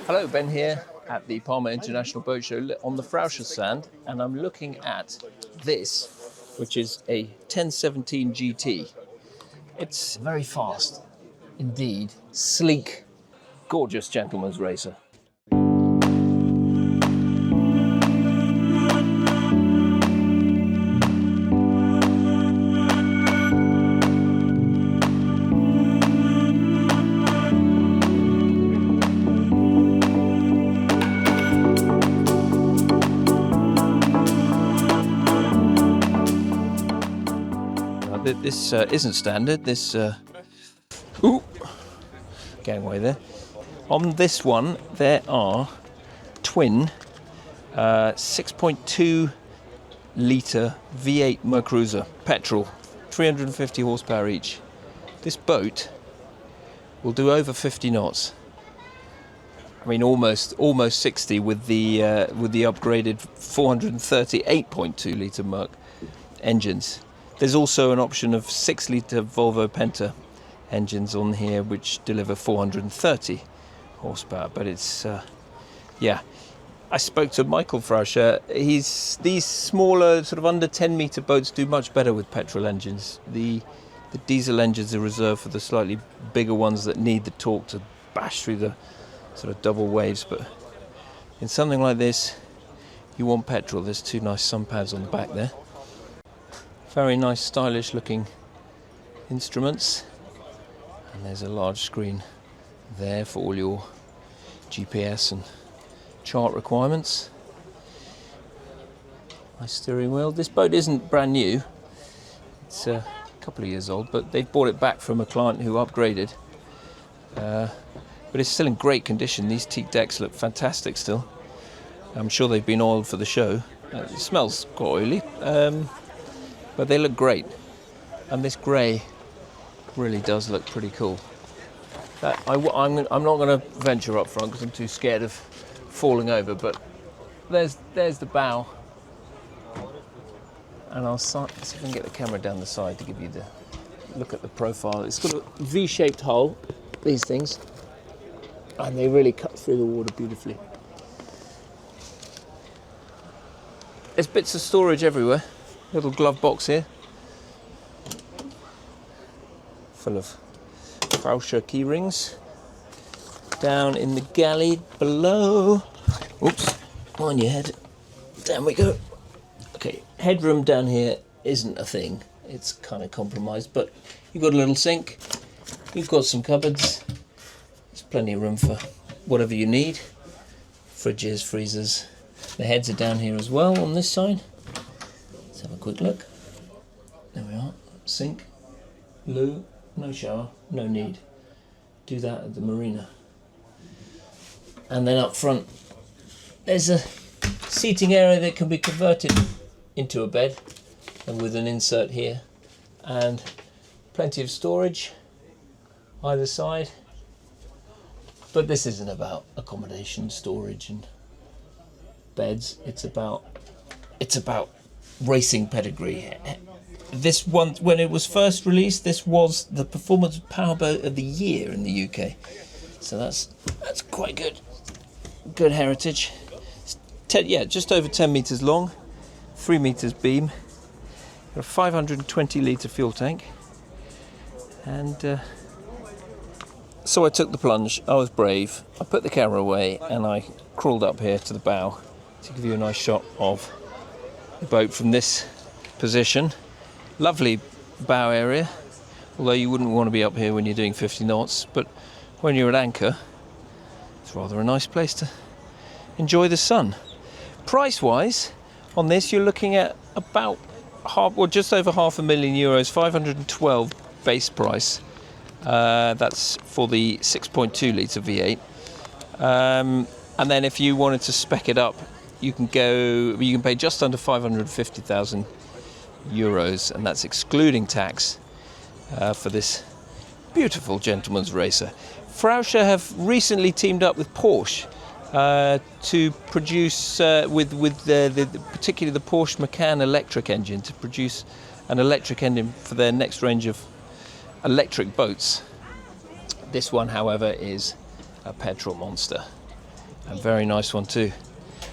Hello, Ben here at the Palma International Boat Show on the Frauscher stand, and I'm looking at this, which is a 1017 GT. It's very fast, indeed, sleek, gorgeous gentleman's racer. This isn't standard. This gangway there. On this one, there are twin 6.2 litre V8 Mercruiser petrol, 350 horsepower each. This boat will do over 50 knots. I mean, almost 60 with the upgraded 438.2 litre Merc engines. There's also an option of 6 litre Volvo Penta engines on here, which deliver 430 horsepower. But it's, yeah. I spoke to Michael Frauscher. These smaller, sort of under 10 metre boats do much better with petrol engines. The diesel engines are reserved for the slightly bigger ones that need the torque to bash through the sort of double waves. But in something like this, you want petrol. There's two nice sun pads on the back there. Very nice, stylish looking instruments, and there's a large screen there for all your GPS and chart requirements. Nice steering wheel. This boat isn't brand new, it's a couple of years old, but they've bought it back from a client who upgraded, but it's still in great condition. These teak decks look fantastic still. I'm sure they've been oiled for the show. It smells quite oily. But they look great, and this grey really does look pretty cool. I'm not going to venture up front because I'm too scared of falling over, but there's the bow, and I'll see if I can get the camera down the side to give you the look at the profile. It's got a V-shaped hull, these things, and they really cut through the water beautifully. There's bits of storage everywhere. Little glove box here, full of Frauscher key rings. Down in the galley below, oops, on your head, down we go. Okay, headroom down here isn't a thing, it's kind of compromised, but you've got a little sink, you've got some cupboards, there's plenty of room for whatever you need, fridges, freezers. The heads are down here as well on this side. Have a quick look. There we are. Sink, loo, no shower, no need. Do that at the marina. And then up front, there's a seating area that can be converted into a bed, and with an insert here, and plenty of storage either side. But this isn't about accommodation, storage, and beds. It's about racing pedigree. This one, when it was first released, this was the performance powerboat of the year in the UK. So that's quite good heritage. Just over 10 meters long, 3 meters beam, got a 520 litre fuel tank, and so I took the plunge. I was brave. I put the camera away and I crawled up here to the bow to give you a nice shot of the boat from this position. Lovely bow area, although you wouldn't want to be up here when you're doing 50 knots, but when you're at anchor, it's rather a nice place to enjoy the sun. Price wise on this, you're looking at about just over €500,000, 512 base price. That's for the 6.2 litre V8, and then if you wanted to spec it up, you can pay just under €550,000, and that's excluding tax for this beautiful gentleman's racer. Frauscher have recently teamed up with Porsche to produce, particularly the Porsche Macan electric engine, to produce an electric engine for their next range of electric boats. This one, however, is a petrol monster. A very nice one too.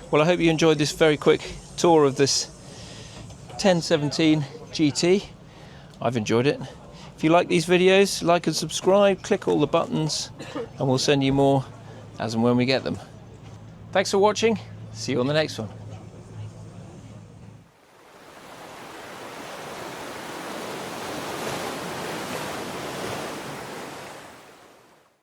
Well, I hope you enjoyed this very quick tour of this 1017 GT. I've enjoyed it. If you like these videos, like and subscribe, click all the buttons, and we'll send you more as and when we get them. Thanks for watching. See you on the next one.